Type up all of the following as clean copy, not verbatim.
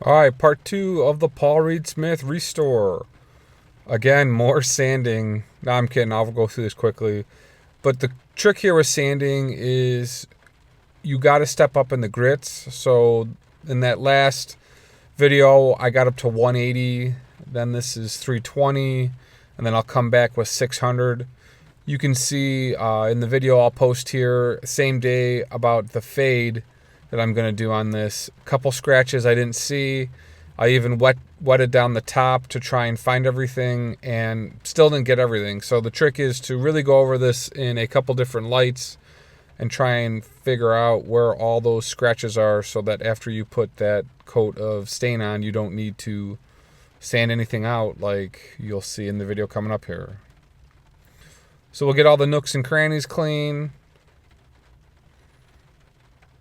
All right, part two of the Paul Reed Smith restore. Again, more sanding. No, I'm kidding. I'll go through this quickly. But the trick here with sanding is you got to step up in the grits. So in that last video, I got up to 180. Then this is 320. And then I'll come back with 600. You can see in the video I'll post here, same day, about the fade that I'm going to do on this. Couple scratches I didn't see. I even wetted down the top to try and find everything and still didn't get everything. So the trick is to really go over this in a couple different lights and try and figure out where all those scratches are so that after you put that coat of stain on, you don't need to sand anything out like you'll see in the video coming up here. So we'll get all the nooks and crannies clean.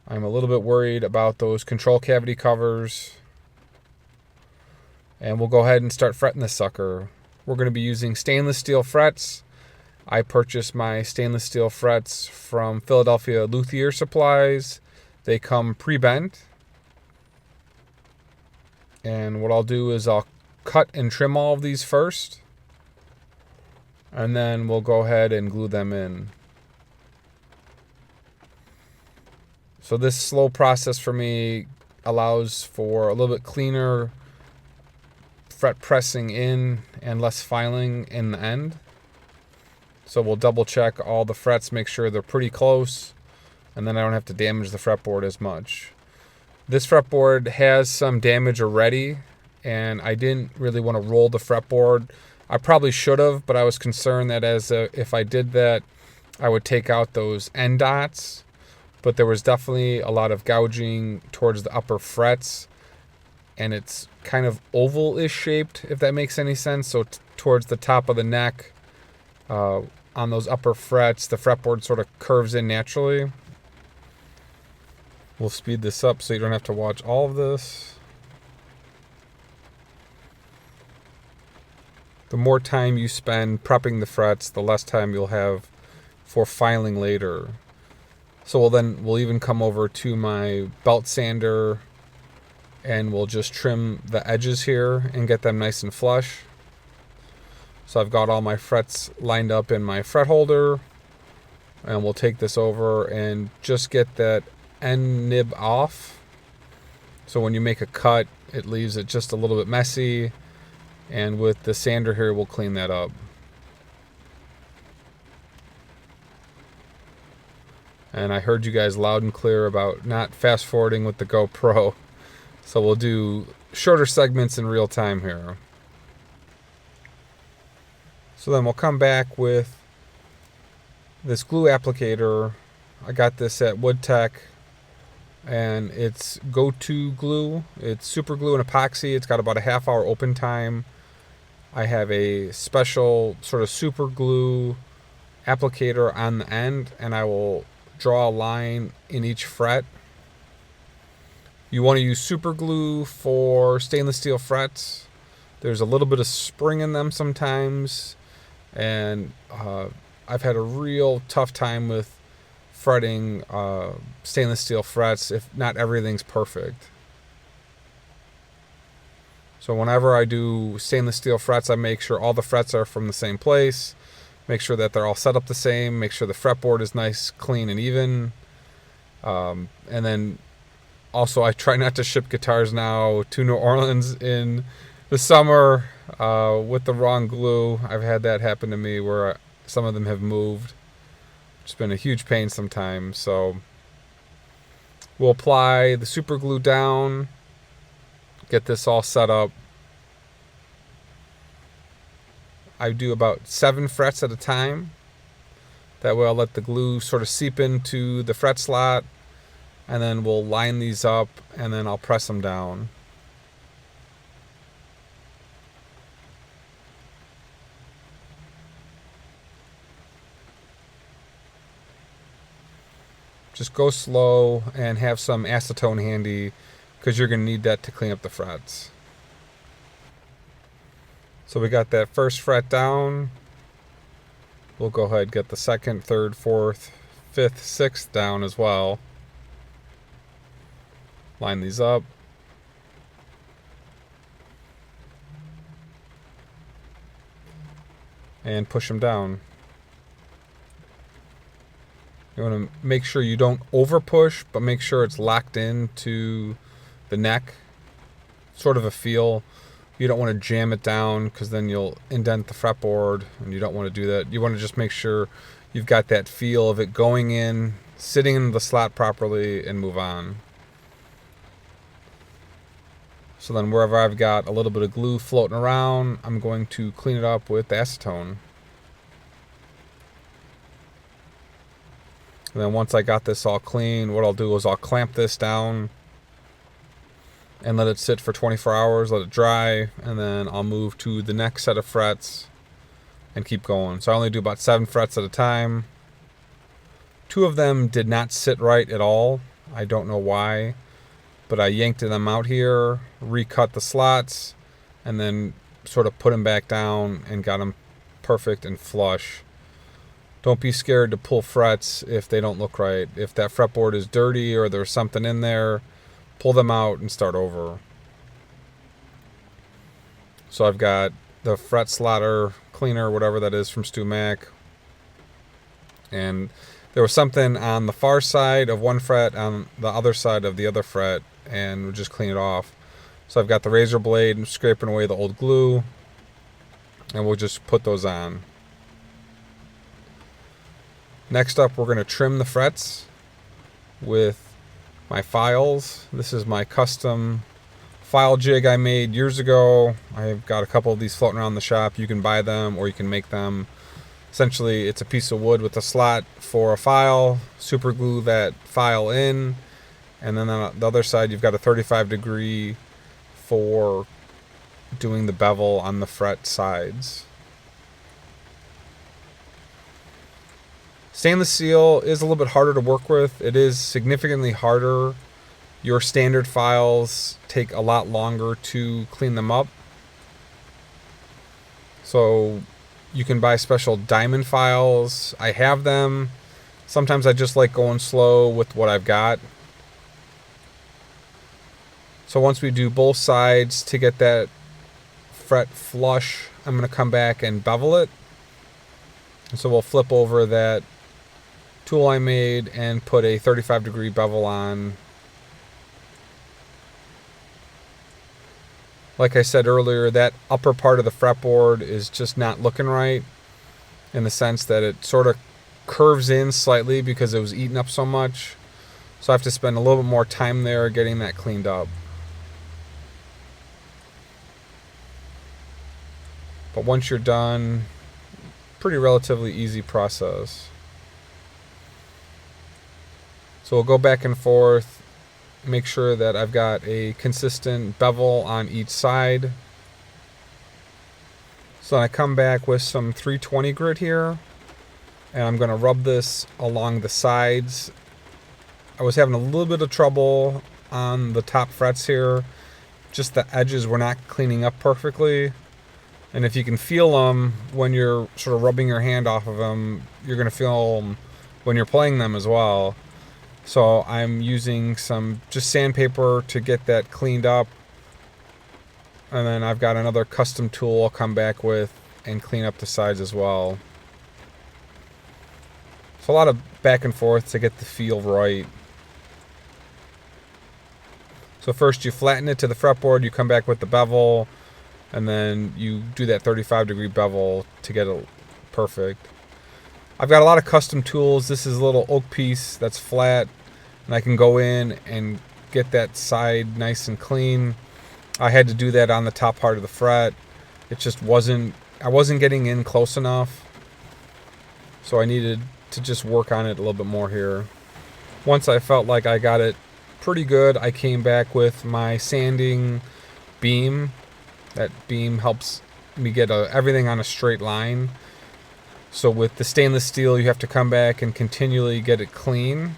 I'm a little bit worried about those control cavity covers. And we'll go ahead and start fretting this sucker. We're going to be using stainless steel frets. I purchased my stainless steel frets from Philadelphia Luthier Supplies. They come pre-bent. And what I'll do is I'll cut and trim all of these first. And then we'll go ahead and glue them in. So this slow process for me allows for a little bit cleaner fret pressing in and less filing in the end. So we'll double check all the frets, make sure they're pretty close, and then I don't have to damage the fretboard as much. This fretboard has some damage already, and I didn't really want to roll the fretboard. I probably should have, but I was concerned that if I did that, I would take out those end dots. But there was definitely a lot of gouging towards the upper frets, and it's kind of oval-ish shaped, if that makes any sense. So towards the top of the neck, on those upper frets, the fretboard sort of curves in naturally. We'll speed this up so you don't have to watch all of this. The more time you spend prepping the frets, the less time you'll have for filing later. So we'll even come over to my belt sander and we'll just trim the edges here and get them nice and flush. So I've got all my frets lined up in my fret holder, and we'll take this over and just get that end nib off. So when you make a cut, it leaves it just a little bit messy, and with the sander here, we'll clean that up. And I heard you guys loud and clear about not fast forwarding with the GoPro. So we'll do shorter segments in real time here. So then we'll come back with this glue applicator. I got this at WoodTech, and it's go-to glue. It's super glue and epoxy. It's got about a half-hour open time. I have a special sort of super glue applicator on the end, and I will draw a line in each fret. You want to use super glue for stainless steel frets. There's a little bit of spring in them sometimes, and I've had a real tough time with fretting stainless steel frets if not everything's perfect. So whenever I do stainless steel frets, I make sure all the frets are from the same place. Make sure that they're all set up the same. Make sure the fretboard is nice, clean, and even. And then also I try not to ship guitars now to New Orleans in the summer with the wrong glue. I've had that happen to me where some of them have moved. It's been a huge pain sometimes. So we'll apply the super glue down, get this all set up. I do about 7 frets at a time. That way I'll let the glue sort of seep into the fret slot, and then we'll line these up, and then I'll press them down. Just go slow and have some acetone handy because you're going to need that to clean up the frets. So we got that first fret down. We'll go ahead and get the second, third, fourth, fifth, sixth down as well. Line these up. and push them down. You want to make sure you don't over push, but make sure it's locked into the neck. Sort of a feel. You don't want to jam it down because then you'll indent the fretboard, and you don't want to do that. You want to just make sure you've got that feel of it going in, sitting in the slot properly, and move on. So then wherever I've got a little bit of glue floating around, I'm going to clean it up with acetone. And then once I got this all clean, what I'll do is I'll clamp this down and let it sit for 24 hours, let it dry, and then I'll move to the next set of frets and keep going. So I only do about 7 frets at a time. 2 of them did not sit right at all. I don't know why, but I yanked them out here, recut the slots, and then sort of put them back down and got them perfect and flush. Don't be scared to pull frets if they don't look right. If that fretboard is dirty or there's something in there, pull them out and start over. So I've got the fret slotter cleaner, whatever that is, from Stu Mac. And there was something on the far side of one fret, on the other side of the other fret, and we'll just clean it off. So I've got the razor blade scraping away the old glue, and we'll just put those on. Next up, we're going to trim the frets with my files. This is my custom file jig I made years ago. I've got a couple of these floating around the shop. You can buy them or you can make them. Essentially, it's a piece of wood with a slot for a file. Super glue that file in. And then on the other side, you've got a 35-degree for doing the bevel on the fret sides. Stainless steel is a little bit harder to work with. It is significantly harder. Your standard files take a lot longer to clean them up. So you can buy special diamond files. I have them. Sometimes I just like going slow with what I've got. So once we do both sides to get that fret flush, I'm going to come back and bevel it. And so we'll flip over that tool I made and put a 35-degree bevel on. Like I said earlier, that upper part of the fretboard is just not looking right, in the sense that it sort of curves in slightly because it was eaten up so much. So I have to spend a little bit more time there getting that cleaned up. But once you're done, pretty relatively easy process. So we'll go back and forth, make sure that I've got a consistent bevel on each side. So I come back with some 320 grit here, and I'm going to rub this along the sides. I was having a little bit of trouble on the top frets here. Just the edges were not cleaning up perfectly. And if you can feel them when you're sort of rubbing your hand off of them, you're going to feel them when you're playing them as well. So I'm using some just sandpaper to get that cleaned up. And then I've got another custom tool I'll come back with and clean up the sides as well. So a lot of back and forth to get the feel right. So first you flatten it to the fretboard, you come back with the bevel, and then you do that 35-degree bevel to get it perfect. I've got a lot of custom tools. This is a little oak piece that's flat, and I can go in and get that side nice and clean. I had to do that on the top part of the fret. It just wasn't, I wasn't getting in close enough, so I needed to just work on it a little bit more here. Once I felt like I got it pretty good, I came back with my sanding beam. That beam helps me get everything on a straight line. So with the stainless steel, you have to come back and continually get it clean.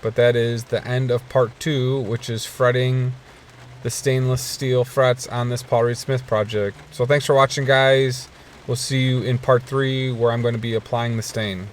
But that is the end of part 2, which is fretting the stainless steel frets on this Paul Reed Smith project. So thanks for watching, guys. We'll see you in part 3, where I'm going to be applying the stain.